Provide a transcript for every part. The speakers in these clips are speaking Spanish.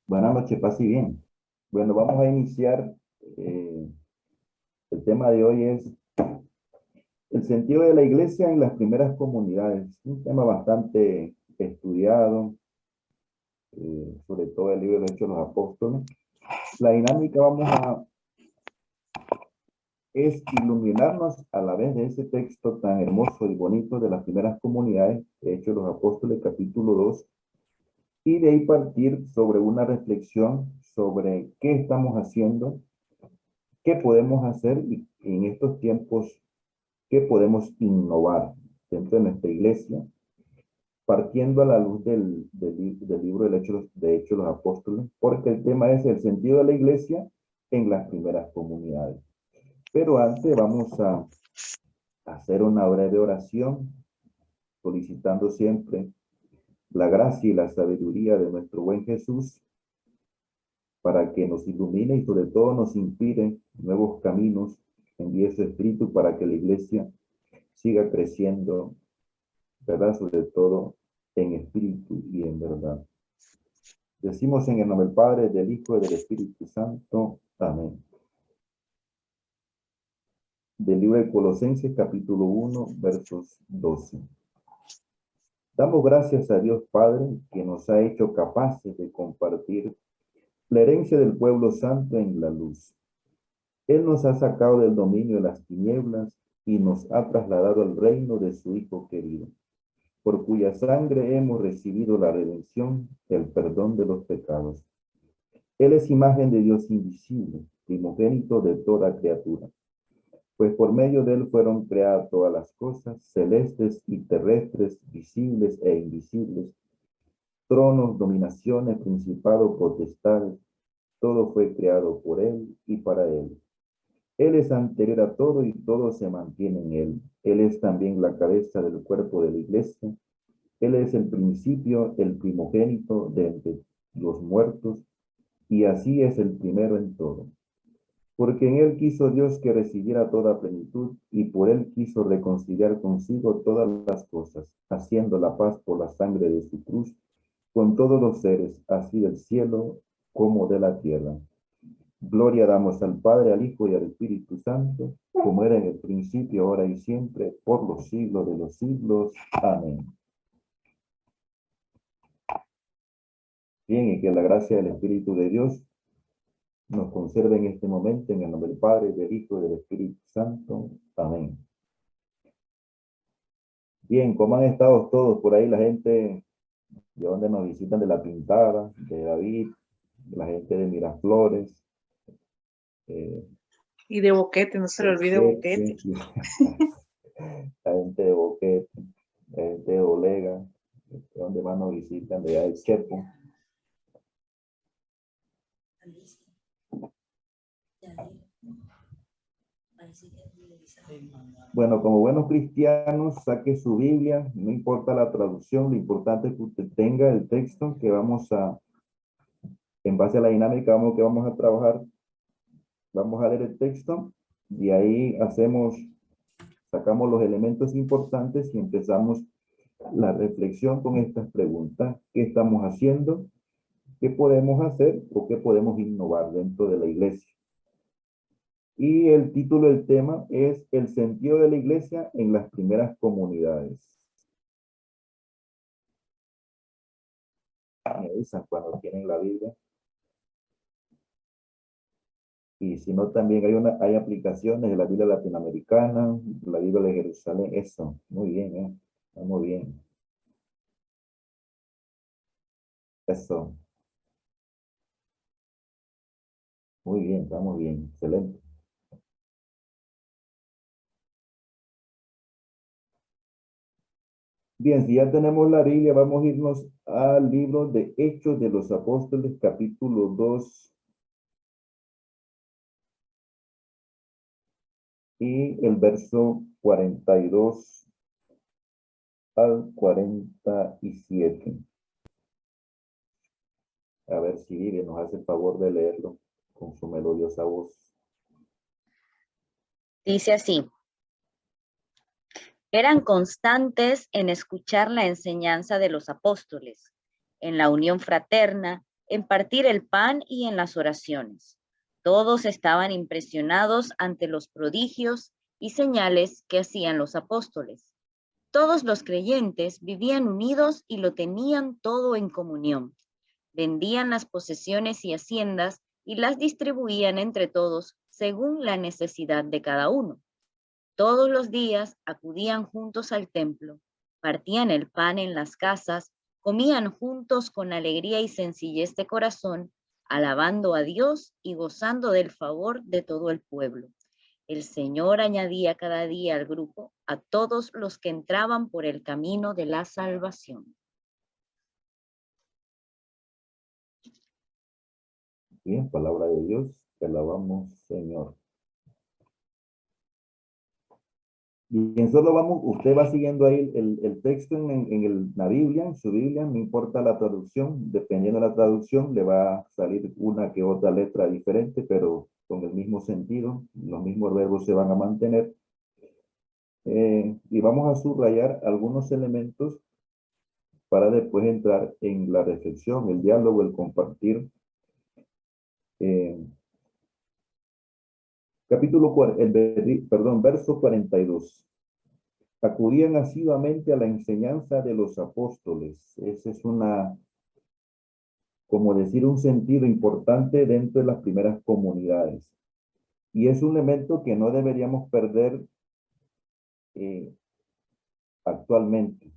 Buenas noches, paz y bien. Bueno, vamos a iniciar. eh, el tema de hoy es el sentido de la iglesia en las primeras comunidades. Un tema bastante estudiado, sobre todo el libro de Hechos de los Apóstoles. La dinámica es iluminarnos a la vez de ese texto tan hermoso y bonito de las primeras comunidades, de Hechos de los Apóstoles, capítulo 2, y de ahí partir sobre una reflexión sobre qué estamos haciendo, qué podemos hacer y en estos tiempos, qué podemos innovar dentro de nuestra iglesia, partiendo a la luz del libro de Hechos de los Apóstoles, porque el tema es el sentido de la iglesia en las primeras comunidades. Pero antes vamos a hacer una breve oración, solicitando siempre la gracia y la sabiduría de nuestro buen Jesús para que nos ilumine y sobre todo nos inspire nuevos caminos, envíe su espíritu para que la iglesia siga creciendo, ¿verdad? Sobre todo en espíritu y en verdad. Decimos en el nombre del Padre, del Hijo y del Espíritu Santo. Amén. Del libro de Colosenses, capítulo 1, versos 12. Damos gracias a Dios Padre, que nos ha hecho capaces de compartir la herencia del pueblo santo en la luz. Él nos ha sacado del dominio de las tinieblas y nos ha trasladado al reino de su Hijo querido, por cuya sangre hemos recibido la redención, el perdón de los pecados. Él es imagen de Dios invisible, primogénito de toda criatura, pues por medio de él fueron creadas todas las cosas, celestes y terrestres, visibles e invisibles, tronos, dominaciones, principados, potestades, todo fue creado por él y para él. Él es anterior a todo y todo se mantiene en él. Él es también la cabeza del cuerpo de la iglesia. Él es el principio, el primogénito de entre los muertos, y así es el primero en todo. Porque en él quiso Dios que recibiera toda plenitud, y por él quiso reconciliar consigo todas las cosas, haciendo la paz por la sangre de su cruz, con todos los seres, así del cielo como de la tierra. Gloria damos al Padre, al Hijo y al Espíritu Santo, como era en el principio, ahora y siempre, por los siglos de los siglos. Amén. Bien, y que la gracia del Espíritu de Dios nos conserve en este momento, en el nombre del Padre, del Hijo y del Espíritu Santo. Amén. Bien, ¿cómo han estado todos por ahí? La gente de donde nos visitan, de La Pintada, de David, de la gente de Miraflores, eh, Y de Boquete, no se le olvide Boquete. La gente de Boquete, la gente de Olega, de donde más nos visitan, de allá de Chepo. Bueno, como buenos cristianos, saque su Biblia, no importa la traducción, lo importante es que usted tenga el texto que vamos a, en base a la dinámica que vamos a trabajar, vamos a leer el texto y ahí sacamos los elementos importantes y empezamos la reflexión con estas preguntas. ¿Qué estamos haciendo? ¿Qué podemos hacer o qué podemos innovar dentro de la iglesia? Y el título del tema es El sentido de la iglesia en las primeras comunidades. Me avisan cuando tienen la Biblia. Y si no, también hay aplicaciones de la Biblia latinoamericana, la Biblia de Jerusalén. Eso, muy bien, está muy bien. Eso, muy bien, estamos bien, excelente. Bien, si ya tenemos la Biblia, vamos a irnos al libro de Hechos de los Apóstoles, capítulo 2, y el verso 42 al 47. A ver si Vivi nos hace el favor de leerlo con su melodiosa voz. Dice así: eran constantes en escuchar la enseñanza de los apóstoles, en la unión fraterna en partir el pan y en las oraciones. Todos estaban impresionados ante los prodigios y señales que hacían los apóstoles. Todos los creyentes vivían unidos y lo tenían todo en comunión. Vendían las posesiones y haciendas y las distribuían entre todos según la necesidad de cada uno. Todos los días acudían juntos al templo, partían el pan en las casas, comían juntos con alegría y sencillez de corazón, alabando a Dios y gozando del favor de todo el pueblo. El Señor añadía cada día al grupo a todos los que entraban por el camino de la salvación. Bien, palabra de Dios, te alabamos, Señor. Bien, solo vamos, usted va siguiendo ahí el texto en la Biblia, en su Biblia, no importa la traducción, dependiendo de la traducción, le va a salir una que otra letra diferente, pero con el mismo sentido, los mismos verbos se van a mantener. Y vamos a subrayar algunos elementos para después entrar en la reflexión, el diálogo, el compartir. Verso 42. Acudían asiduamente a la enseñanza de los apóstoles. Ese es como decir, un sentido importante dentro de las primeras comunidades. Y es un elemento que no deberíamos perder actualmente.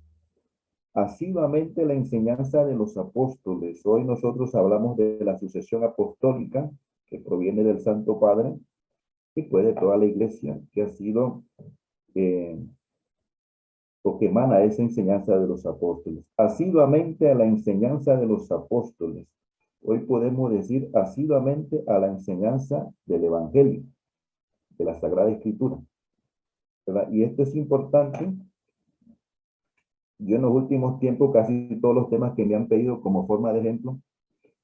Asiduamente la enseñanza de los apóstoles. Hoy nosotros hablamos de la sucesión apostólica que proviene del Santo Padre y puede toda la iglesia que ha sido o que emana esa enseñanza de los apóstoles. Asiduamente a la enseñanza de los apóstoles. Hoy podemos decir asiduamente a la enseñanza del Evangelio, de la Sagrada Escritura, ¿verdad? Y esto es importante. Yo en los últimos tiempos, casi todos los temas que me han pedido como forma de ejemplo,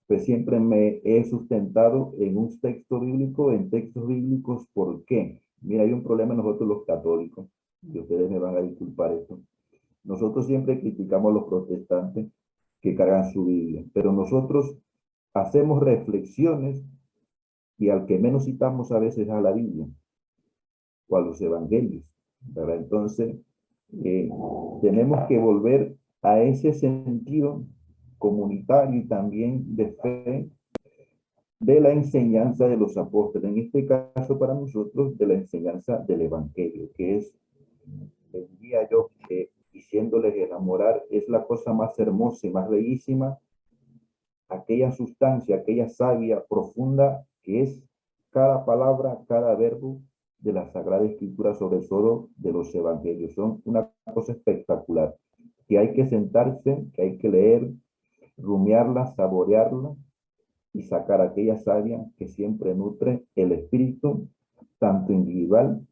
pues siempre me he sustentado en un texto bíblico, en textos bíblicos. ¿Por qué? Mira, hay un problema en nosotros los católicos, y ustedes me van a disculpar esto. Nosotros siempre criticamos a los protestantes que cargan su Biblia, pero nosotros hacemos reflexiones y al que menos citamos a veces a la Biblia o a los evangelios, ¿verdad? Entonces, tenemos que volver a ese sentido comunitario y también de fe de la enseñanza de los apóstoles, en este caso para nosotros de la enseñanza del evangelio, que es, diría yo, diciéndoles enamorar es la cosa más hermosa y más bellísima, aquella sustancia, aquella savia profunda que es cada palabra, cada verbo de la Sagrada Escritura, sobre todo de los evangelios. Son una cosa espectacular, que hay que sentarse, que hay que leer, rumiarla, saborearla y sacar aquella savia que siempre nutre el espíritu, tanto individual,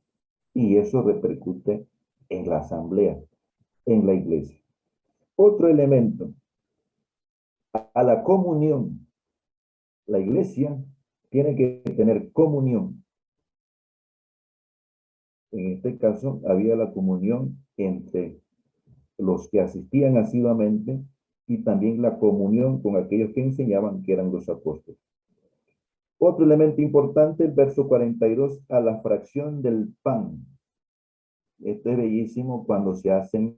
y eso repercute en la asamblea, en la iglesia. Otro elemento, a la comunión. La iglesia tiene que tener comunión. En este caso, había la comunión entre los que asistían asiduamente y también la comunión con aquellos que enseñaban, que eran los apóstoles. Otro elemento importante, el verso 42, a la fracción del pan. Esto es bellísimo cuando se hacen,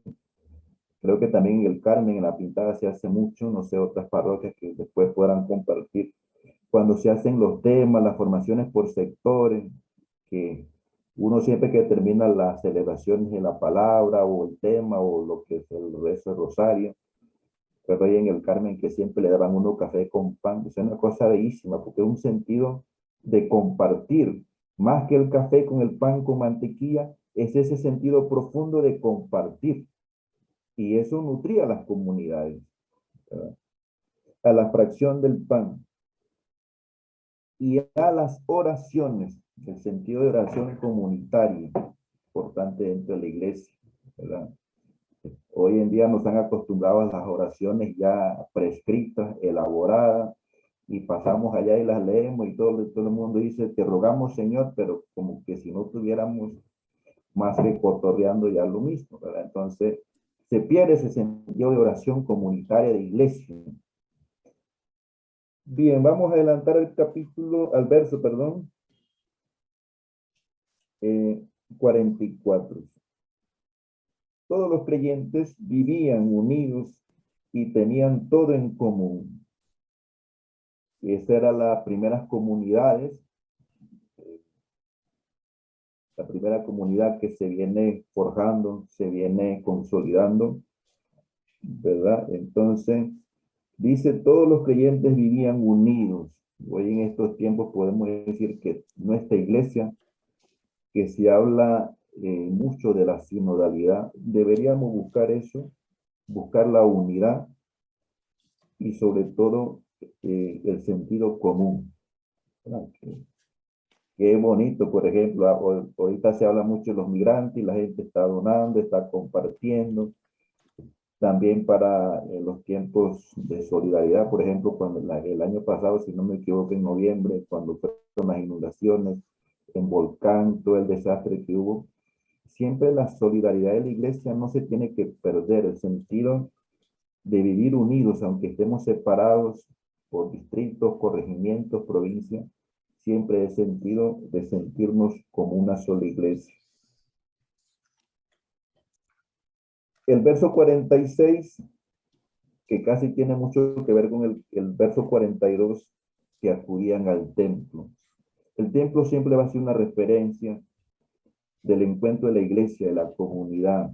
creo que también en el Carmen, en la Pintada se hace mucho, no sé, otras parroquias que después puedan compartir, cuando se hacen los temas, las formaciones por sectores, que uno siempre que termina las celebraciones de la palabra o el tema o lo que es el rezo del rosario, pero ahí en el Carmen que siempre le daban uno café con pan, es una cosa bellísima porque es un sentido de compartir, más que el café con el pan con mantequilla, es ese sentido profundo de compartir, y eso nutría a las comunidades, ¿verdad? A la fracción del pan y a las oraciones, el sentido de oración comunitaria, importante dentro de la iglesia, ¿verdad? Hoy en día nos han acostumbrado a las oraciones ya prescritas, elaboradas, y pasamos allá y las leemos y todo el mundo dice, te rogamos Señor, pero como que si no tuviéramos más que cotorreando ya lo mismo, ¿verdad? Entonces, se pierde ese sentido de oración comunitaria de iglesia. Bien, vamos a adelantar el capítulo, al verso, perdón, 44. Todos los creyentes vivían unidos y tenían todo en común. Esas eran las primeras comunidades, la primera comunidad que se viene forjando, se viene consolidando, ¿verdad? Entonces, dice, todos los creyentes vivían unidos. Hoy en estos tiempos podemos decir que nuestra iglesia, que se habla mucho de la sinodalidad, deberíamos buscar eso, buscar la unidad y sobre todo el sentido común. Qué bonito, por ejemplo, ahorita se habla mucho de los migrantes y la gente está donando, está compartiendo. También para los tiempos de solidaridad, por ejemplo, cuando el año pasado, si no me equivoco, en noviembre, cuando fueron las inundaciones en Volcán, todo el desastre que hubo, siempre la solidaridad de la iglesia no se tiene que perder, el sentido de vivir unidos, aunque estemos separados por distritos, corregimientos, provincias, siempre el sentido de sentirnos como una sola iglesia. El verso 46, que casi tiene mucho que ver con el verso 42, que acudían al templo. El templo siempre va a ser una referencia del encuentro de la iglesia, de la comunidad.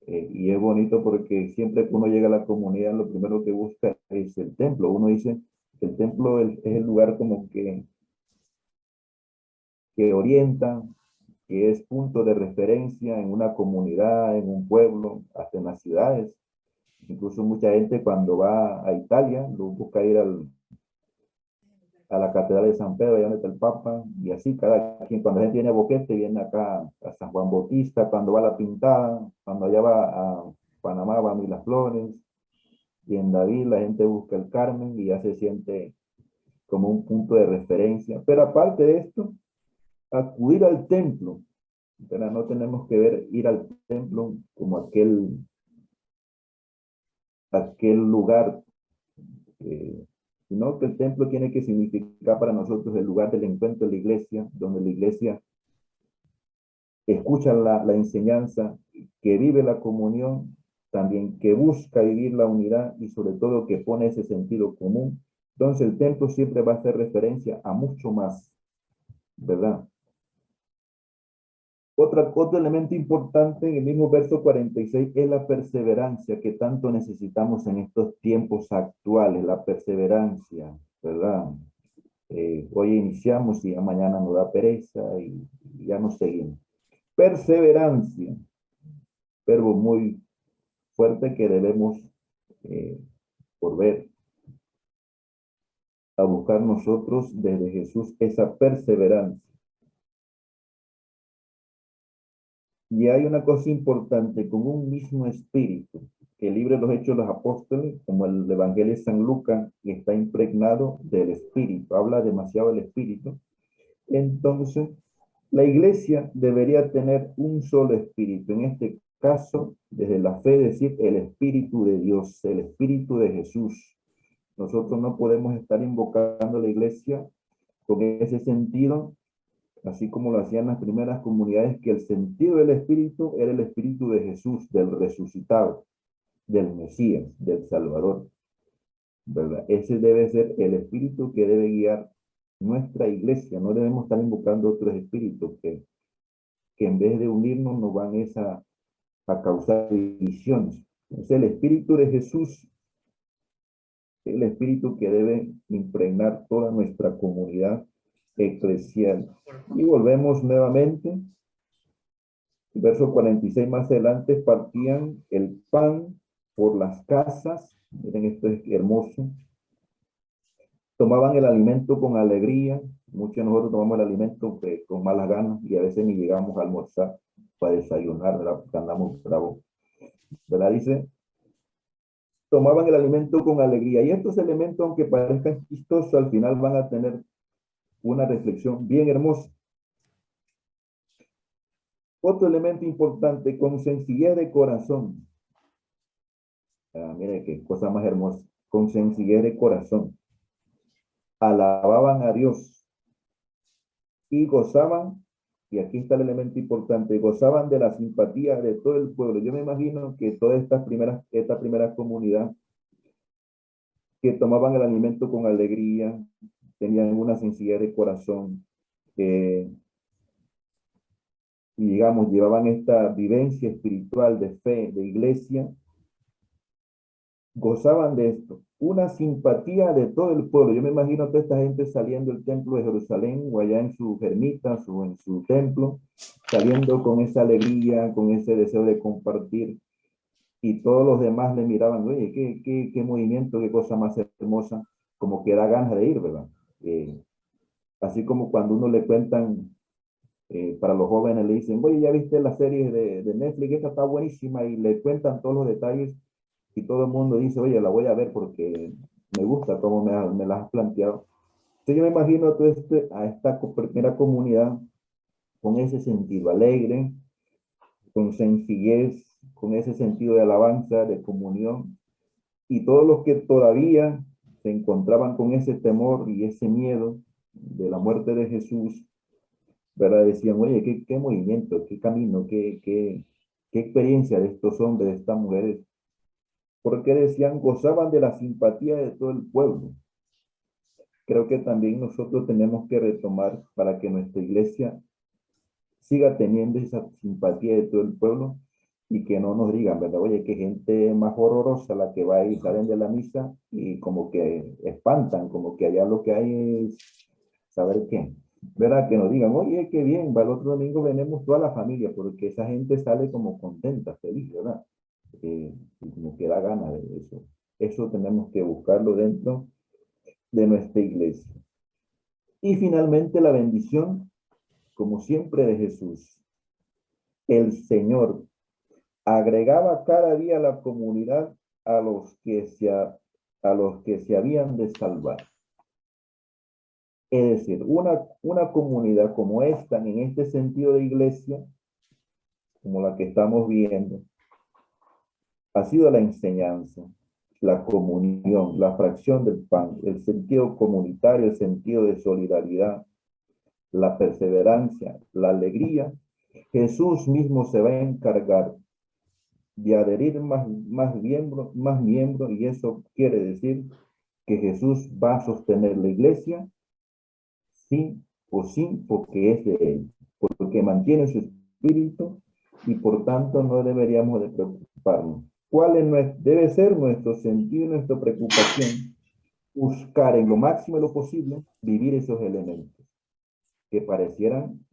Y es bonito porque siempre que uno llega a la comunidad, lo primero que busca es el templo. Uno dice, el templo es el lugar como que orienta, que es punto de referencia en una comunidad, en un pueblo, hasta en las ciudades. Incluso mucha gente cuando va a Italia, lo busca ir a la Catedral de San Pedro, allá donde está el Papa, y así cada quien, cuando la gente viene a Boquete, viene acá a San Juan Bautista, cuando va a La Pintada, cuando allá va a Panamá, va a Miraflores, y en David la gente busca el Carmen y ya se siente como un punto de referencia. Pero aparte de esto, acudir al templo, ¿verdad? No tenemos que ver ir al templo como aquel lugar, sino que el templo tiene que significar para nosotros el lugar del encuentro de la iglesia, donde la iglesia escucha la enseñanza, que vive la comunión, también que busca vivir la unidad y sobre todo que pone ese sentido común. Entonces el templo siempre va a hacer referencia a mucho más, ¿verdad? Otro elemento importante en el mismo verso 46 es la perseverancia que tanto necesitamos en estos tiempos actuales, la perseverancia, ¿verdad? Hoy iniciamos y ya mañana nos da pereza y ya nos seguimos. Perseverancia, verbo muy fuerte que debemos por ver, a buscar nosotros desde Jesús esa perseverancia. Y hay una cosa importante, con un mismo espíritu, que el libro de los Hechos de los Apóstoles, como el Evangelio de San Lucas, está impregnado del espíritu, habla demasiado del espíritu. Entonces, la iglesia debería tener un solo espíritu, en este caso, desde la fe, decir el espíritu de Dios, el espíritu de Jesús. Nosotros no podemos estar invocando a la iglesia con ese sentido, así como lo hacían las primeras comunidades, que el sentido del espíritu era el espíritu de Jesús, del resucitado, del Mesías, del Salvador, ¿verdad? Ese debe ser el espíritu que debe guiar nuestra iglesia. No debemos estar invocando otros espíritus que en vez de unirnos nos van a causar divisiones. Entonces el espíritu de Jesús es el espíritu que debe impregnar toda nuestra comunidad eclesial. Y volvemos nuevamente, verso 46 más adelante, partían el pan por las casas, miren esto es hermoso, tomaban el alimento con alegría, muchos de nosotros tomamos el alimento con malas ganas y a veces ni llegamos a almorzar para desayunar, ¿verdad? Porque andamos bravos, ¿verdad? Dice, tomaban el alimento con alegría y estos elementos, aunque parezcan chistosos, al final van a tener una reflexión bien hermosa. Otro elemento importante, con sencillez de corazón. Mire qué cosa más hermosa. Con sencillez de corazón. alababan a Dios y gozaban, y aquí está el elemento importante, gozaban de la simpatía de todo el pueblo. Yo me imagino que toda esta primera comunidad que tomaban el alimento con alegría, tenían una sencillez de corazón, y digamos, llevaban esta vivencia espiritual de fe, de iglesia, gozaban de esto, una simpatía de todo el pueblo. Yo me imagino a toda esta gente saliendo del templo de Jerusalén o allá en sus ermitas o en su templo, saliendo con esa alegría, con ese deseo de compartir, y todos los demás le miraban, oye, qué movimiento, qué cosa más hermosa, como que da ganas de ir, ¿verdad? Así como cuando uno le cuentan, para los jóvenes le dicen, oye, ¿ya viste la serie de Netflix? Esta está buenísima, y le cuentan todos los detalles, y todo el mundo dice, oye, la voy a ver porque me gusta cómo me la has planteado. Entonces yo me imagino a, a esta primera comunidad con ese sentido alegre, con sencillez, con ese sentido de alabanza, de comunión, y todos los que todavía se encontraban con ese temor y ese miedo de la muerte de Jesús, ¿verdad? Decían, oye, qué movimiento, qué camino, qué experiencia de estos hombres, de estas mujeres, porque decían, gozaban de la simpatía de todo el pueblo. Creo que también nosotros tenemos que retomar para que nuestra iglesia siga teniendo esa simpatía de todo el pueblo, y que no nos digan, ¿verdad? Oye, qué gente más horrorosa la que va y salen de la misa y como que espantan, como que allá lo que hay es saber qué. ¿Verdad? Que nos digan, oye, qué bien, va el otro domingo venimos toda la familia, porque esa gente sale como contenta, feliz, ¿verdad? Y como que da ganas de eso. Eso tenemos que buscarlo dentro de nuestra iglesia. Y finalmente la bendición, como siempre, de Jesús. El Señor agregaba cada día a la comunidad a los que se habían de salvar. Es decir, una comunidad como esta, en este sentido de iglesia, como la que estamos viendo, ha sido la enseñanza, la comunión, la fracción del pan, el sentido comunitario, el sentido de solidaridad, la perseverancia, la alegría. Jesús mismo se va a encargar de adherir más miembros, y eso quiere decir que Jesús va a sostener la iglesia, sí o sí, porque es de él, porque mantiene su espíritu, y por tanto no deberíamos de preocuparnos. Debe ser nuestro sentido y nuestra preocupación? Buscar en lo máximo de lo posible vivir esos elementos que parecieran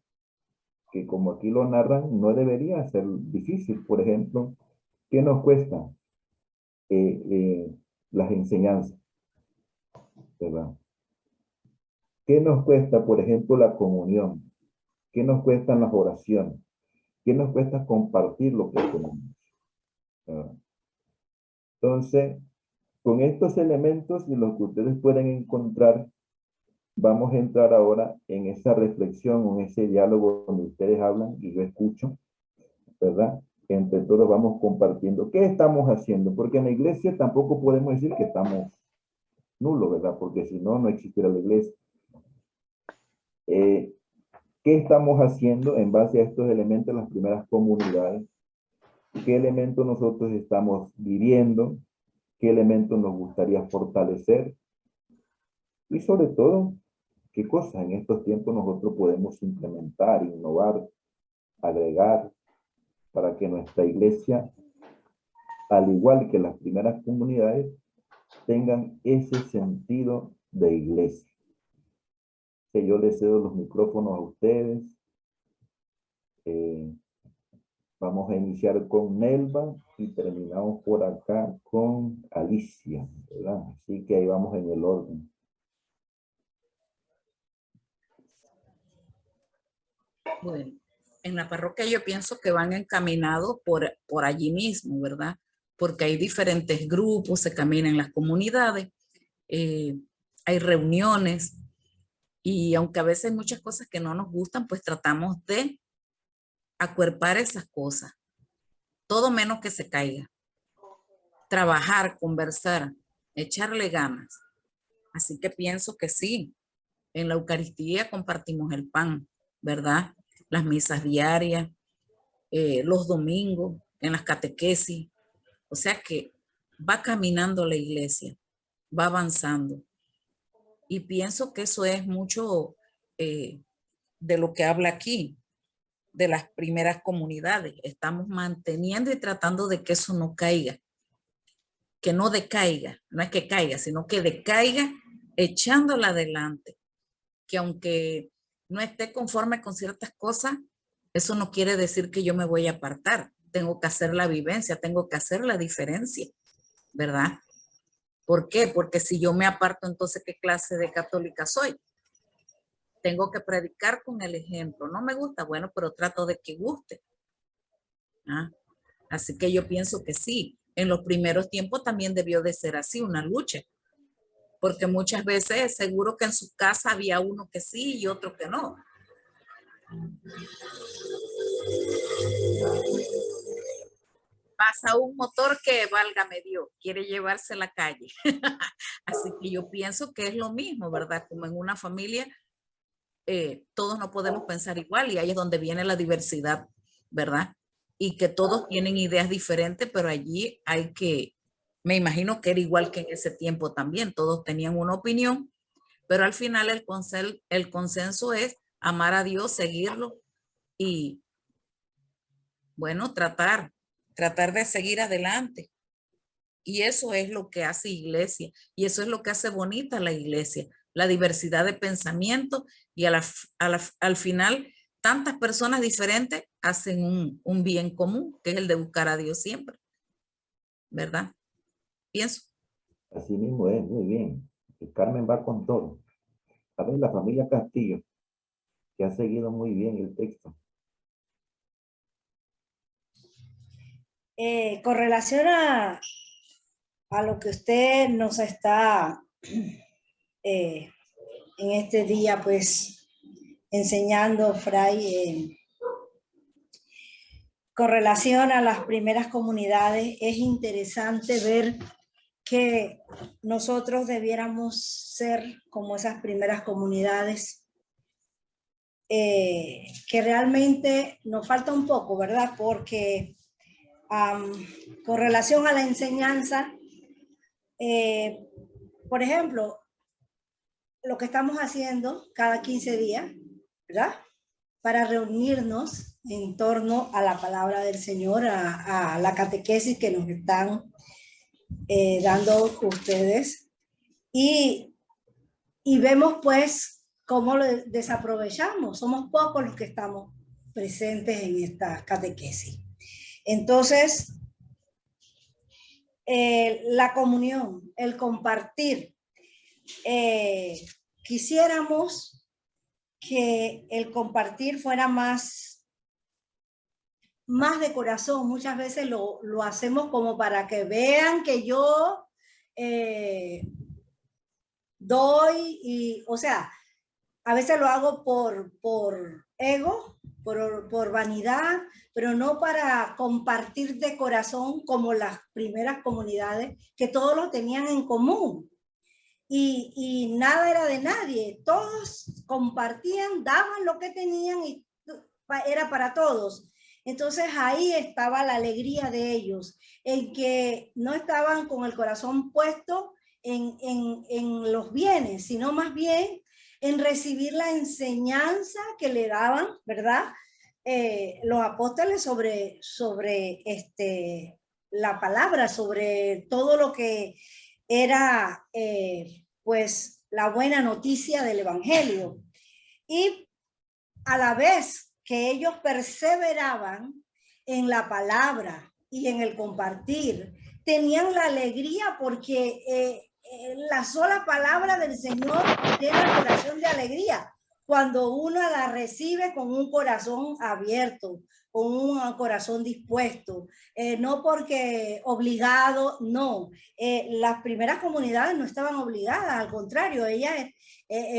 que, como aquí lo narran, no debería ser difícil. Por ejemplo, ¿qué nos cuesta las enseñanzas? ¿Verdad? ¿Qué nos cuesta, por ejemplo, la comunión? ¿Qué nos cuestan las oraciones? ¿Qué nos cuesta compartir lo que tenemos? ¿Verdad? Entonces, con estos elementos y los que ustedes pueden encontrar, vamos a entrar ahora en esa reflexión, en ese diálogo donde ustedes hablan y yo escucho, ¿verdad? Entre todos vamos compartiendo qué estamos haciendo, porque en la iglesia tampoco podemos decir que estamos nulos, ¿verdad? Porque si no, no existiera la iglesia. ¿Qué estamos haciendo en base a estos elementos en las primeras comunidades? ¿Qué elementos nosotros estamos viviendo? ¿Qué elementos nos gustaría fortalecer? Y sobre todo, ¿qué cosas en estos tiempos nosotros podemos implementar, innovar, agregar, para que nuestra iglesia, al igual que las primeras comunidades, tengan ese sentido de iglesia? Que yo les cedo los micrófonos a ustedes. Vamos a iniciar con Nelva y terminamos por acá con Alicia, ¿verdad? Así que ahí vamos en el orden. Bueno, en la parroquia yo pienso que van encaminados por allí mismo, ¿verdad? Porque hay diferentes grupos, se camina en las comunidades, hay reuniones, y aunque a veces hay muchas cosas que no nos gustan, pues tratamos de acuerpar esas cosas, todo menos que se caiga. Trabajar, conversar, echarle ganas. Así que pienso que sí, en la Eucaristía compartimos el pan, ¿verdad? Las misas diarias, los domingos, en las catequesis. O sea que va caminando la iglesia, va avanzando. Y pienso que eso es mucho de lo que habla aquí, de las primeras comunidades. Estamos manteniendo y tratando de que eso no caiga, que no decaiga, no es que caiga, sino que decaiga echándola adelante. Que aunque no esté conforme con ciertas cosas, eso no quiere decir que yo me voy a apartar. Tengo que hacer la vivencia, tengo que hacer la diferencia, ¿verdad? ¿Por qué? Porque si yo me aparto, entonces, ¿qué clase de católica soy? Tengo que predicar con el ejemplo. No me gusta, bueno, pero trato de que guste. ¿Ah? Así que yo pienso que sí. En los primeros tiempos también debió de ser así, una lucha. Porque muchas veces seguro que en su casa había uno que sí y otro que no. Pasa un motor que, válgame Dios, quiere llevarse a la calle. Así que yo pienso que es lo mismo, ¿verdad? Como en una familia, todos no podemos pensar igual y ahí es donde viene la diversidad, ¿verdad? Y que todos tienen ideas diferentes, pero allí hay que, me imagino que era igual que en ese tiempo también, todos tenían una opinión, pero al final el consenso es amar a Dios, seguirlo y, bueno, tratar de seguir adelante. Y eso es lo que hace iglesia y eso es lo que hace bonita la iglesia, la diversidad de pensamiento y al final tantas personas diferentes hacen un bien común, que es el de buscar a Dios siempre, ¿verdad? Pienso. Así mismo es, muy bien. Y Carmen va con todo. A ver, la familia Castillo, que ha seguido muy bien el texto. Con relación a lo que usted nos está en este día, pues, enseñando, Fray, con relación a las primeras comunidades, es interesante ver que nosotros debiéramos ser como esas primeras comunidades, que realmente nos falta un poco, ¿verdad? Porque con relación a la enseñanza, por ejemplo, lo que estamos haciendo cada 15 días, ¿verdad? Para reunirnos en torno a la palabra del Señor, a la catequesis que nos están dando ustedes. Y vemos pues cómo lo desaprovechamos. Somos pocos los que estamos presentes en esta catequesis. Entonces, la comunión, el compartir, quisiéramos que el compartir fuera más de corazón. Muchas veces lo hacemos como para que vean que yo doy, y, o sea, a veces lo hago por ego, por vanidad, pero no para compartir de corazón como las primeras comunidades, que todos lo tenían en común. Y nada era de nadie, todos compartían, daban lo que tenían y era para todos. Entonces ahí estaba la alegría de ellos, en que no estaban con el corazón puesto en los bienes, sino más bien en recibir la enseñanza que le daban, ¿verdad? Los apóstoles sobre la palabra, sobre todo lo que era pues la buena noticia del evangelio. Y a la vez que ellos perseveraban en la palabra y en el compartir, tenían la alegría porque la sola palabra del Señor llena el corazón de alegría cuando uno la recibe con un corazón abierto, con un corazón dispuesto, no porque obligado, no. Las primeras comunidades no estaban obligadas, al contrario, ellas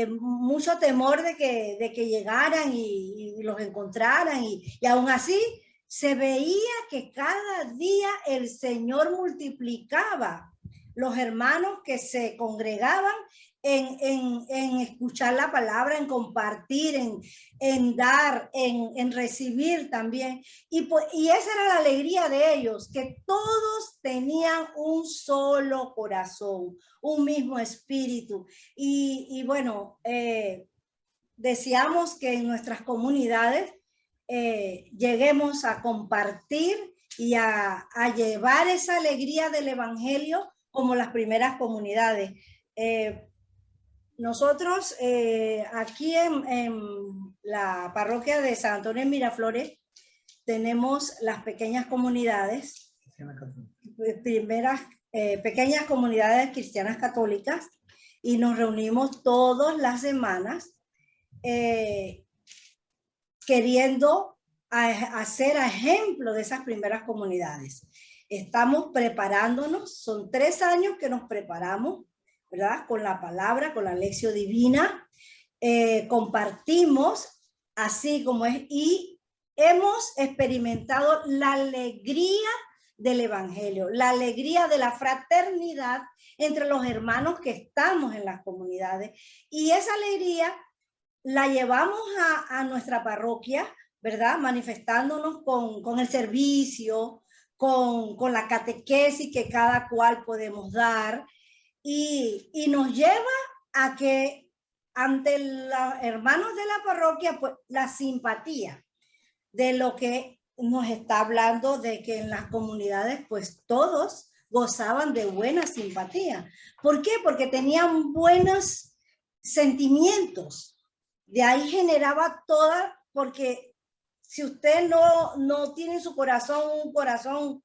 mucho temor de que llegaran y los encontraran, y aún así se veía que cada día el Señor multiplicaba los hermanos que se congregaban en escuchar la palabra, en compartir, en dar, en recibir también. Y esa era la alegría de ellos, que todos tenían un solo corazón, un mismo espíritu. Y bueno, deseamos que en nuestras comunidades lleguemos a compartir y a llevar esa alegría del evangelio como las primeras comunidades. Nosotros aquí en la parroquia de San Antonio en Miraflores tenemos las pequeñas comunidades, pequeñas comunidades cristianas católicas, y nos reunimos todas las semanas queriendo hacer ejemplo de esas primeras comunidades. Estamos preparándonos, son 3 años que nos preparamos, ¿verdad? Con la palabra, con la lección divina, compartimos así como es, y hemos experimentado la alegría del evangelio, la alegría de la fraternidad entre los hermanos que estamos en las comunidades, y esa alegría la llevamos a nuestra parroquia, ¿verdad? Manifestándonos con el servicio, con la catequesis que cada cual podemos dar, y nos lleva a que ante los hermanos de la parroquia, pues la simpatía de lo que nos está hablando, de que en las comunidades pues todos gozaban de buena simpatía. ¿Por qué? Porque tenían buenos sentimientos. De ahí generaba toda, porque si usted no tiene en su corazón un corazón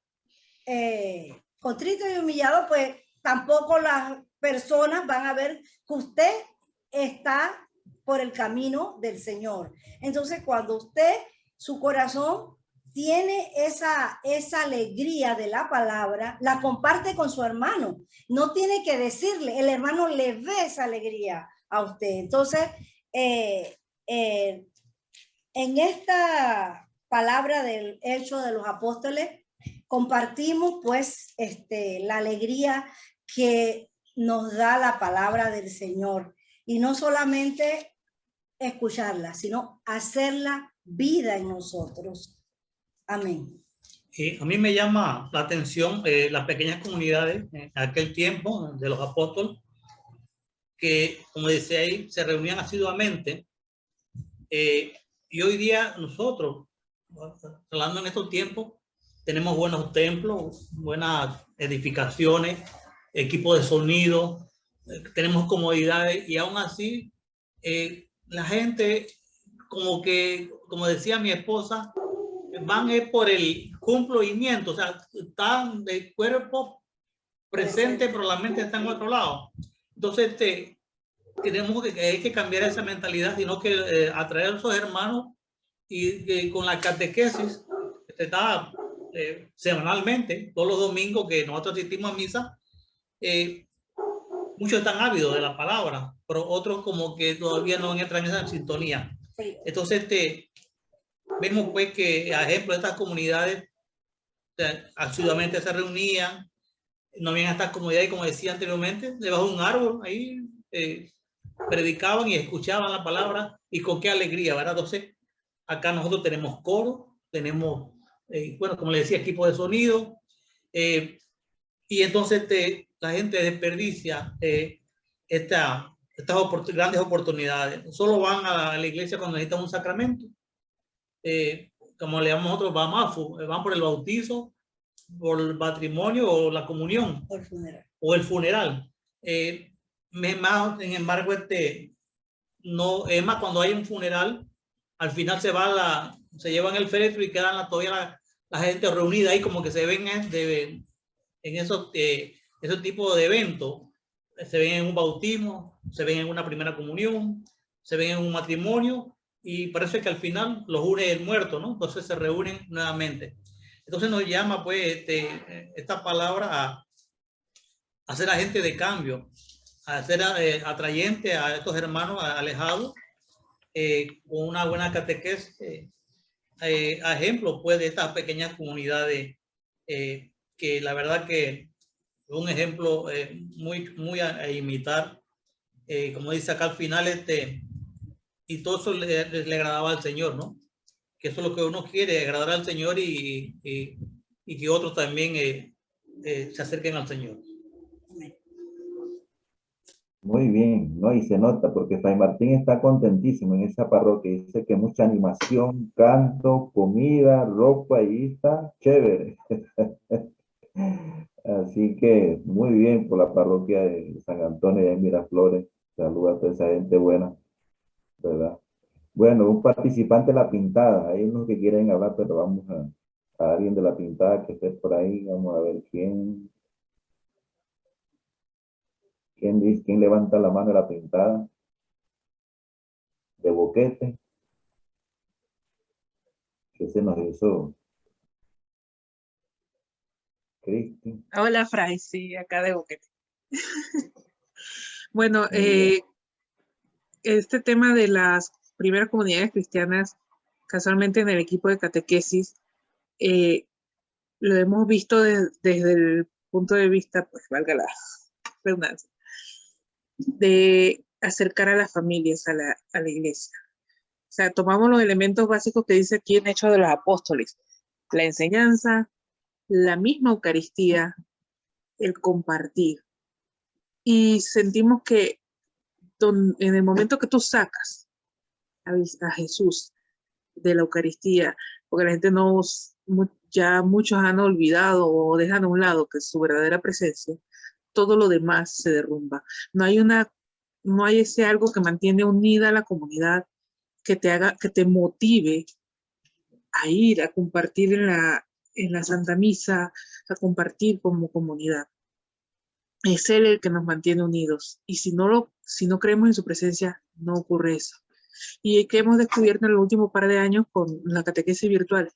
contrito y humillado, pues tampoco las personas van a ver que usted está por el camino del Señor. Entonces, cuando usted, su corazón tiene esa alegría de la palabra, la comparte con su hermano. No tiene que decirle, el hermano le ve esa alegría a usted. Entonces, en esta palabra del Hecho de los Apóstoles, compartimos pues la alegría que nos da la palabra del Señor, y no solamente escucharla, sino hacerla vida en nosotros. Amén. A mí me llama la atención las pequeñas comunidades en aquel tiempo de los apóstoles, que, como decía ahí, se reunían asiduamente. Y hoy día nosotros, hablando en estos tiempos, tenemos buenos templos, buenas edificaciones, equipos de sonido, tenemos comodidades, y aún así la gente, como decía mi esposa, van por el cumplimiento, o sea, están de cuerpo presente, pero la mente está en otro lado. Entonces, tenemos que cambiar esa mentalidad, sino que atraer a esos hermanos, y con la catequesis está semanalmente, todos los domingos que nosotros asistimos a misa. Muchos están ávidos de la palabra, pero otros como que todavía no entran en esa sintonía. Entonces, vemos pues que, a ejemplo, estas comunidades asiduamente se reunían, no habían estas comunidades, como decía anteriormente, debajo de un árbol, ahí predicaban y escuchaban la palabra, y con qué alegría, ¿verdad? Entonces, acá nosotros tenemos coro, tenemos, bueno, como le decía, equipo de sonido, y entonces la gente desperdicia estas grandes oportunidades. Solo van a la iglesia cuando necesitan un sacramento. Como le llamamos nosotros, van por el bautizo, por el matrimonio o la comunión, o el funeral. Sin embargo, no, es más, cuando hay un funeral, al final se llevan el féretro y quedan todavía la gente reunida ahí, como que se ven en esos tipos de eventos. Se ven en un bautismo, se ven en una primera comunión, se ven en un matrimonio, y parece que al final los une el muerto, ¿no? Entonces se reúnen nuevamente. Entonces nos llama pues esta palabra a hacer agente de cambio, a ser atrayente a estos hermanos alejados, con una buena catequesis, a ejemplo pues de estas pequeñas comunidades, que la verdad que es un ejemplo muy a imitar, como dice acá al final, y todo eso le agradaba al Señor, ¿no? Que eso es lo que uno quiere, agradar al Señor y que otros también se acerquen al Señor. Muy bien, ¿no? Y se nota porque Fray Martín está contentísimo en esa parroquia. Dice que mucha animación, canto, comida, ropa y está chévere. Así que muy bien por la parroquia de San Antonio de Miraflores. Saluda a toda esa gente buena, ¿verdad? Bueno, un participante de la pintada. Hay unos que quieren hablar, pero vamos a alguien de la pintada que esté por ahí. Vamos a ver quién dice, quién levanta la mano de la pintada. De Boquete, que se nos hizo Cristi. Hola, Fray, sí, acá de Boquete. Bueno, Muy bien. este tema de las primeras comunidades cristianas, casualmente en el equipo de catequesis, lo hemos visto desde el punto de vista, pues valga la redundancia, de acercar a las familias a la iglesia. O sea, tomamos los elementos básicos que dice aquí en Hechos de los Apóstoles: la enseñanza, la misma Eucaristía, el compartir. Y sentimos que en el momento que tú sacas a Jesús de la Eucaristía, porque la gente ya muchos han olvidado o dejan a un lado que su verdadera presencia, todo lo demás se derrumba. No hay ese algo que mantiene unida a la comunidad, que te motive a ir a compartir en la Santa Misa, a compartir como comunidad. Es Él el que nos mantiene unidos. Y si no creemos en su presencia, no ocurre eso. Y que hemos descubierto en el último par de años con la catequesis virtual,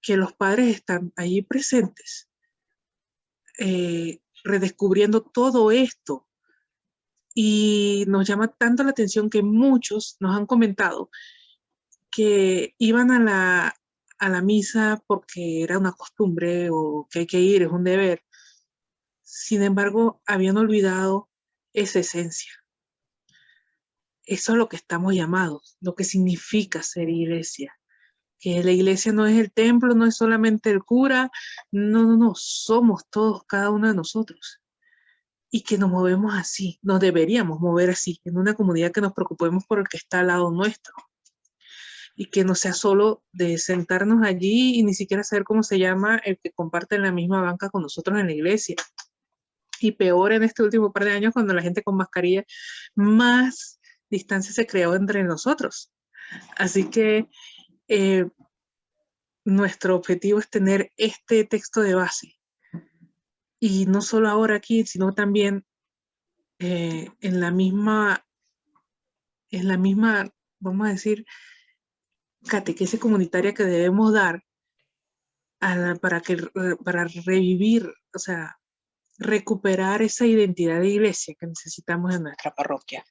que los padres están allí presentes, redescubriendo todo esto. Y nos llama tanto la atención que muchos nos han comentado que iban a la misa porque era una costumbre o que hay que ir, es un deber. Sin embargo, habían olvidado esa esencia. Eso es lo que estamos llamados, lo que significa ser iglesia. Que la iglesia no es el templo, no es solamente el cura, no, somos todos, cada uno de nosotros. Y que nos movemos así, nos deberíamos mover así, en una comunidad que nos preocupemos por el que está al lado nuestro. Y que no sea solo de sentarnos allí y ni siquiera saber cómo se llama el que comparte la misma banca con nosotros en la iglesia. Y peor en este último par de años, cuando la gente con mascarilla, más distancia se creó entre nosotros. Así que nuestro objetivo es tener este texto de base. Y no solo ahora aquí, sino también en la misma, vamos a decir, catequesis comunitaria que debemos dar para revivir, o sea, recuperar esa identidad de iglesia que necesitamos en nuestra parroquia.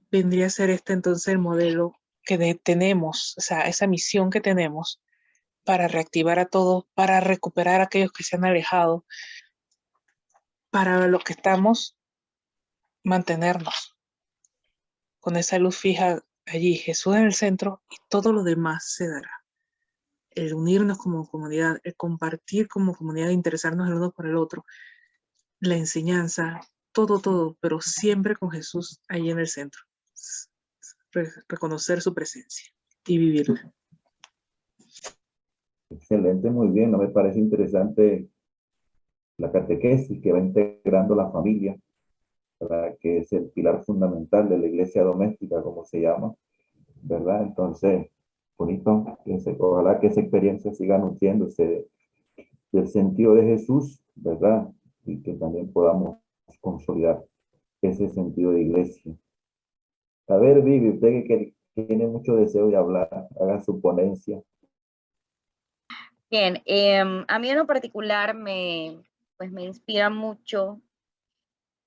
Vendría a ser este entonces el modelo que tenemos, o sea, esa misión que tenemos para reactivar a todos, para recuperar a aquellos que se han alejado, para los que estamos, mantenernos con esa luz fija allí, Jesús en el centro, y todo lo demás se dará. El unirnos como comunidad, el compartir como comunidad, interesarnos el uno por el otro, la enseñanza, todo, pero siempre con Jesús ahí en el centro. Reconocer su presencia y vivirla. Excelente, muy bien. No me parece interesante la catequesis que va integrando la familia, ¿verdad? Que es el pilar fundamental de la iglesia doméstica, como se llama, ¿verdad? Entonces, bonito, ojalá que esa experiencia siga nutriéndose del sentido de Jesús, ¿verdad? Y que también podamos consolidar ese sentido de iglesia. A ver, Vivi, usted que tiene mucho deseo de hablar, haga su ponencia. Bien, a mí en lo particular me inspira mucho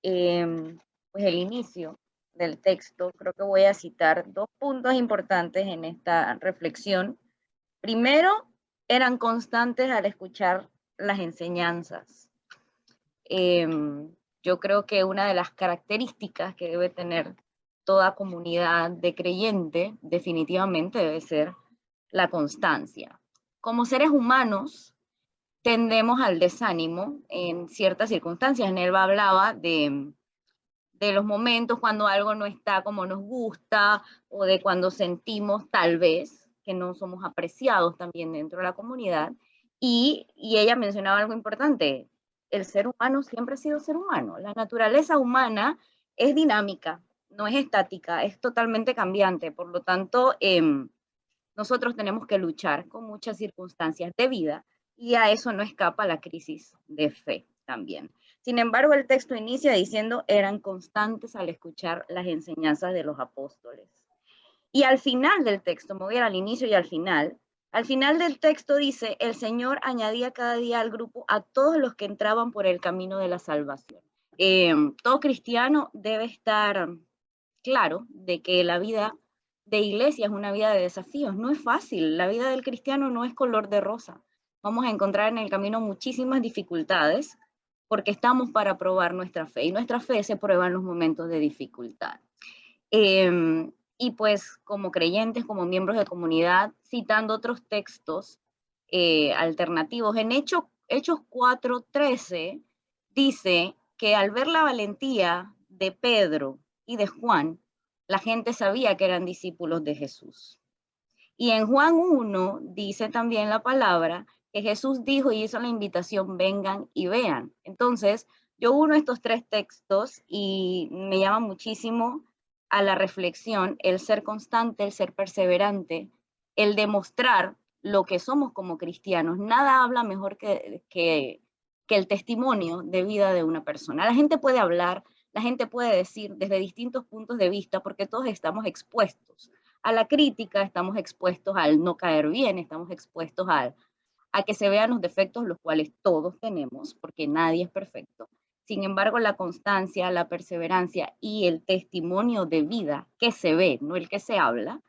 pues el inicio del texto. Creo que voy a citar 2 puntos importantes en esta reflexión. Primero, eran constantes al escuchar las enseñanzas. Yo creo que una de las características que debe tener toda comunidad de creyente definitivamente debe ser la constancia. Como seres humanos tendemos al desánimo en ciertas circunstancias. Nelva hablaba de los momentos cuando algo no está como nos gusta o de cuando sentimos tal vez que no somos apreciados también dentro de la comunidad. Y ella mencionaba algo importante, el ser humano siempre ha sido ser humano. La naturaleza humana es dinámica, no es estática, es totalmente cambiante. Por lo tanto, nosotros tenemos que luchar con muchas circunstancias de vida y a eso no escapa la crisis de fe también. Sin embargo, el texto inicia diciendo, eran constantes al escuchar las enseñanzas de los apóstoles. Y al final del texto, me voy al inicio y al final del texto dice, el Señor añadía cada día al grupo a todos los que entraban por el camino de la salvación. Todo cristiano debe estar claro de que la vida de iglesia es una vida de desafíos. No es fácil, la vida del cristiano no es color de rosa. Vamos a encontrar en el camino muchísimas dificultades porque estamos para probar nuestra fe y nuestra fe se prueba en los momentos de dificultad. Y pues como creyentes, como miembros de comunidad, citando otros textos alternativos, en Hechos 4:13 dice que al ver la valentía de Pedro y de Juan, la gente sabía que eran discípulos de Jesús. Y en Juan 1 dice también la palabra que Jesús dijo y hizo la invitación, vengan y vean. Entonces, yo uno estos tres textos y me llama muchísimo a la reflexión el ser constante, el ser perseverante, el demostrar lo que somos como cristianos. Nada habla mejor que el testimonio de vida de una persona. La gente puede hablar, la gente puede decir desde distintos puntos de vista porque todos estamos expuestos a la crítica, estamos expuestos al no caer bien, estamos expuestos a que se vean los defectos, los cuales todos tenemos, porque nadie es perfecto. Sin embargo, la constancia, la perseverancia y el testimonio de vida que se ve, no el que se habla,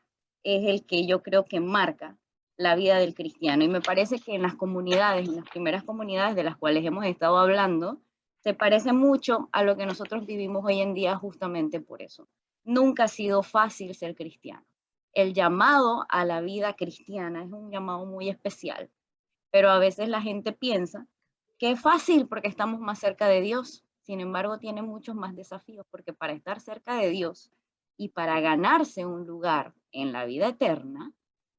es el que yo creo que marca la vida del cristiano. Y me parece que en las comunidades, en las primeras comunidades de las cuales hemos estado hablando, se parece mucho a lo que nosotros vivimos hoy en día justamente por eso. Nunca ha sido fácil ser cristiano. El llamado a la vida cristiana es un llamado muy especial, pero a veces la gente piensa que es fácil porque estamos más cerca de Dios. Sin embargo, tiene muchos más desafíos porque para estar cerca de Dios y para ganarse un lugar en la vida eterna,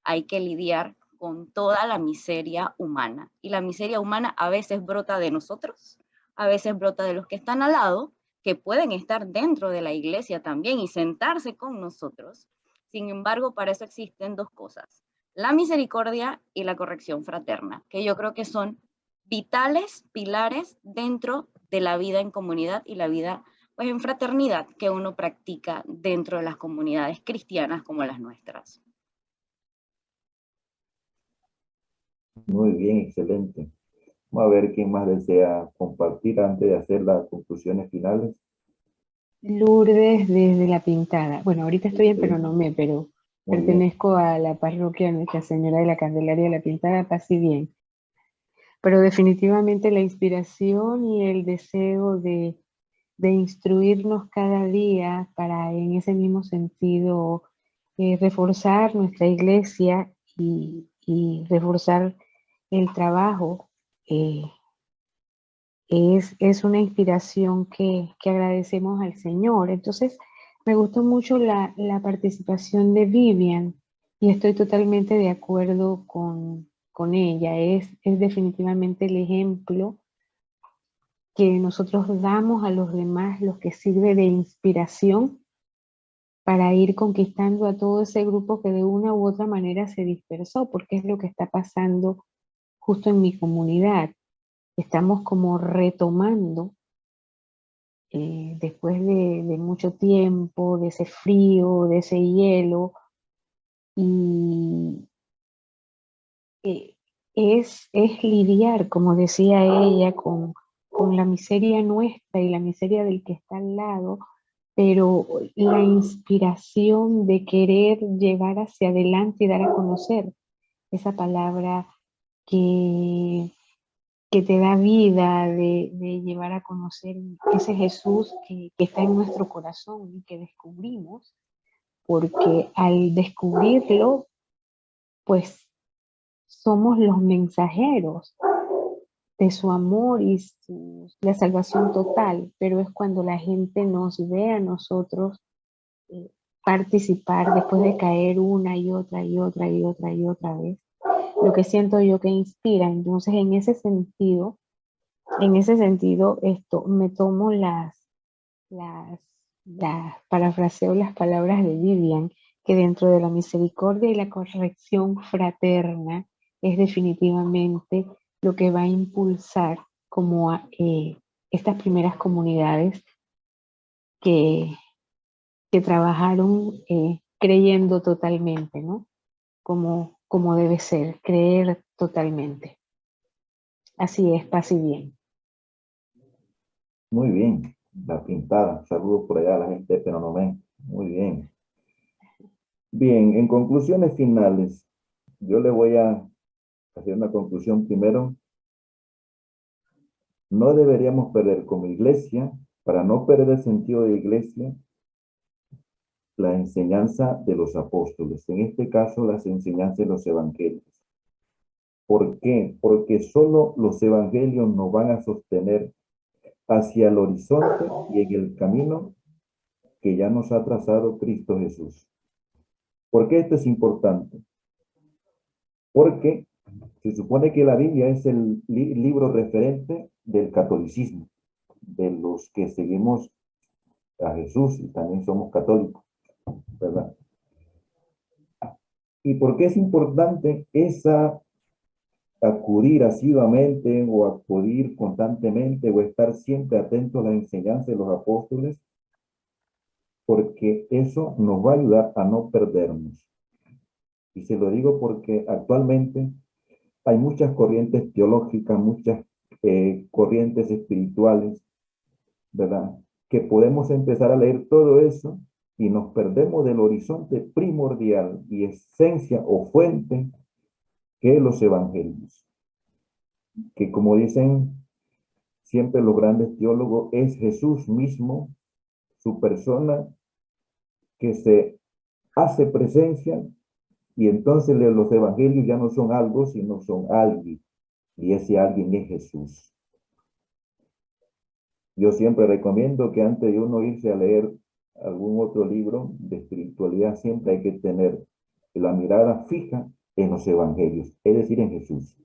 hay que lidiar con toda la miseria humana. Y la miseria humana a veces brota de nosotros, a veces brota de los que están al lado, que pueden estar dentro de la iglesia también y sentarse con nosotros. Sin embargo, para eso existen dos cosas, la misericordia y la corrección fraterna, que yo creo que son vitales pilares dentro de la vida en comunidad y la vida pues, en fraternidad que uno practica dentro de las comunidades cristianas como las nuestras. Muy bien, excelente. Vamos a ver quién más desea compartir antes de hacer las conclusiones finales. Lourdes desde La Pintada. Bueno, ahorita estoy en Sí. Peronomé, pero Muy pertenezco a la parroquia Nuestra Señora de la Candelaria de La Pintada, paz y bien. Pero definitivamente la inspiración y el deseo de instruirnos cada día para en ese mismo sentido reforzar nuestra iglesia y reforzar el trabajo es una inspiración que agradecemos al Señor. Entonces, me gustó mucho la participación de Vivian y estoy totalmente de acuerdo con ella. Es definitivamente el ejemplo que nosotros damos a los demás, los que sirve de inspiración para ir conquistando a todo ese grupo que de una u otra manera se dispersó, porque es lo que está pasando justo en mi comunidad. Estamos como retomando, después de mucho tiempo, de ese frío, de ese hielo, y es lidiar, como decía ella, con la miseria nuestra y la miseria del que está al lado, pero la inspiración de querer llevar hacia adelante y dar a conocer esa palabra que que te da vida, de llevar a conocer ese Jesús que está en nuestro corazón y que descubrimos, porque al descubrirlo, pues somos los mensajeros de su amor y la salvación total, pero es cuando la gente nos ve a nosotros participar después de caer una y otra y otra y otra y otra vez, lo que siento yo que inspira. Entonces, en ese sentido, esto, me tomo parafraseo las palabras de Vivian, que dentro de la misericordia y la corrección fraterna es definitivamente lo que va a impulsar como a estas primeras comunidades que trabajaron creyendo totalmente, ¿no? Como debe ser, creer totalmente. Así es, paz y bien. Muy bien, la pintada. Saludos por allá a la gente de Penonomé. Muy bien. Bien, en conclusiones finales, yo le voy a hacer una conclusión primero. No deberíamos perder como iglesia, para no perder el sentido de iglesia, la enseñanza de los apóstoles. En este caso, las enseñanzas de los evangelios. ¿Por qué? Porque solo los evangelios nos van a sostener hacia el horizonte y en el camino que ya nos ha trazado Cristo Jesús. ¿Por qué esto es importante? Porque se supone que la Biblia es el libro referente del catolicismo, de los que seguimos a Jesús y también somos católicos, ¿verdad? ¿Y por qué es importante acudir asiduamente o acudir constantemente o estar siempre atento a la enseñanza de los apóstoles? Porque eso nos va a ayudar a no perdernos. Y se lo digo porque actualmente hay muchas corrientes teológicas, muchas corrientes espirituales, ¿verdad? Que podemos empezar a leer todo eso y nos perdemos del horizonte primordial y esencia o fuente que es los evangelios. Que como dicen siempre los grandes teólogos, es Jesús mismo, su persona, que se hace presencia. Y entonces los evangelios ya no son algo, sino son alguien. Y ese alguien es Jesús. Yo siempre recomiendo que antes de uno irse a leer algún otro libro de espiritualidad, siempre hay que tener la mirada fija en los evangelios, es decir, en Jesús.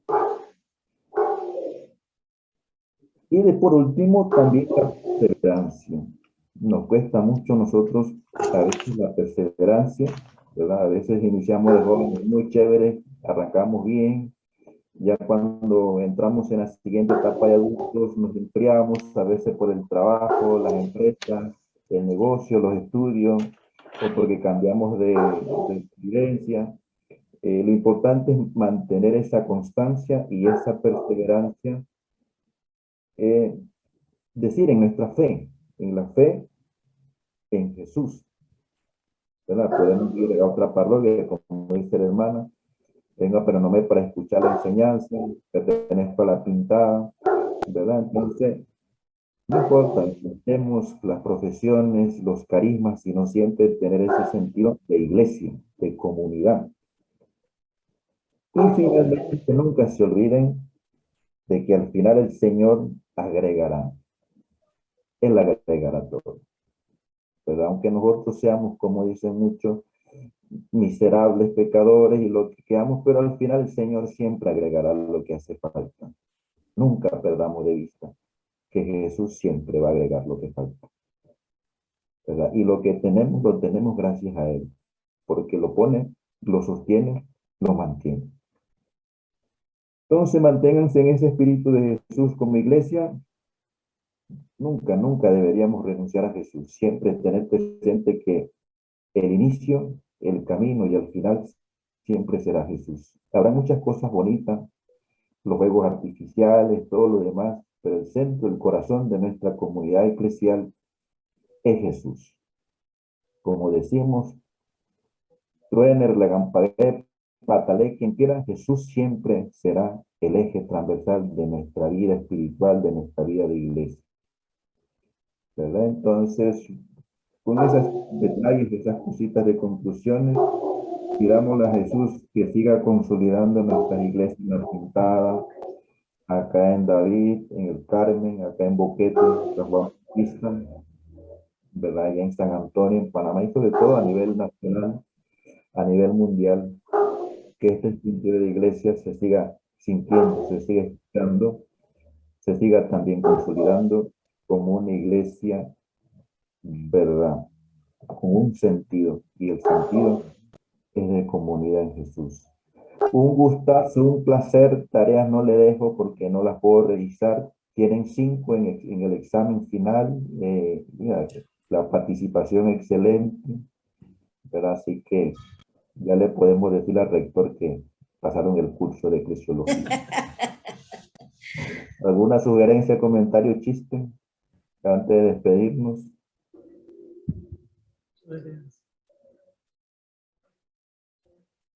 Y por último, también la perseverancia. Nos cuesta mucho nosotros a veces la perseverancia, ¿verdad? A veces iniciamos de jóvenes muy chéveres, arrancamos bien, ya cuando entramos en la siguiente etapa de adultos nos enfriamos, a veces por el trabajo, las empresas, el negocio, los estudios, o porque cambiamos de residencia. Lo importante es mantener esa constancia y esa perseverancia, decir en nuestra fe, en la fe en Jesús, ¿verdad? Podemos ir a otra parroquia, como dice la hermana, venga, pero no me para escuchar la enseñanza, pertenezco a la pintada, ¿verdad? Entonces, no importa, intentemos las profesiones, los carismas, sino siempre tener ese sentido de iglesia, de comunidad. Y finalmente, que nunca se olviden de que al final el Señor agregará. Él agregará todo, ¿verdad? Aunque nosotros seamos, como dicen muchos, miserables pecadores y lo que quedamos, pero al final el Señor siempre agregará lo que hace falta. Nunca perdamos de vista que Jesús siempre va a agregar lo que falta, ¿verdad? Y lo que tenemos, lo tenemos gracias a Él, porque lo pone, lo sostiene, lo mantiene. Entonces, manténganse en ese espíritu de Jesús como iglesia. Nunca, nunca deberíamos renunciar a Jesús. Siempre tener presente que el inicio, el camino y el final siempre será Jesús. Habrá muchas cosas bonitas, los juegos artificiales, todo lo demás, pero el centro, el corazón de nuestra comunidad eclesial es Jesús. Como decimos, truener la patale quien quiera, Jesús siempre será el eje transversal de nuestra vida espiritual, de nuestra vida de iglesia. ¿Verdad? Entonces, con esos detalles, esas cositas de conclusiones, pidámosle a Jesús que siga consolidando nuestras iglesias en La Pintada, acá en David, en el Carmen, acá en Boquete, en San Juan Bautista, ¿verdad? Allá en San Antonio, en Panamá, y sobre todo a nivel nacional, a nivel mundial, que este espíritu de iglesia se siga sintiendo, se siga escuchando, se siga también consolidando como una iglesia, ¿verdad? Con un sentido, y el sentido es de comunidad en Jesús. Un gustazo, un placer. Tareas no le dejo porque no las puedo revisar. Tienen 5 en el examen final. Mira, la participación excelente, ¿verdad? Así que ya le podemos decir al rector que pasaron el curso de eclesiología. ¿Alguna sugerencia, comentario, chiste antes de despedirnos?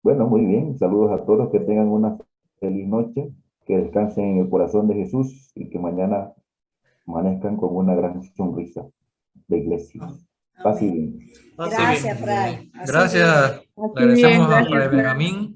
Bueno, muy bien. Saludos a todos, que tengan una feliz noche, que descansen en el corazón de Jesús y que mañana amanezcan con una gran sonrisa de iglesia. Paz y bien. Gracias, Fray. Así Gracias. es. Le agradecemos a Gracias, Fray Fray. Benjamín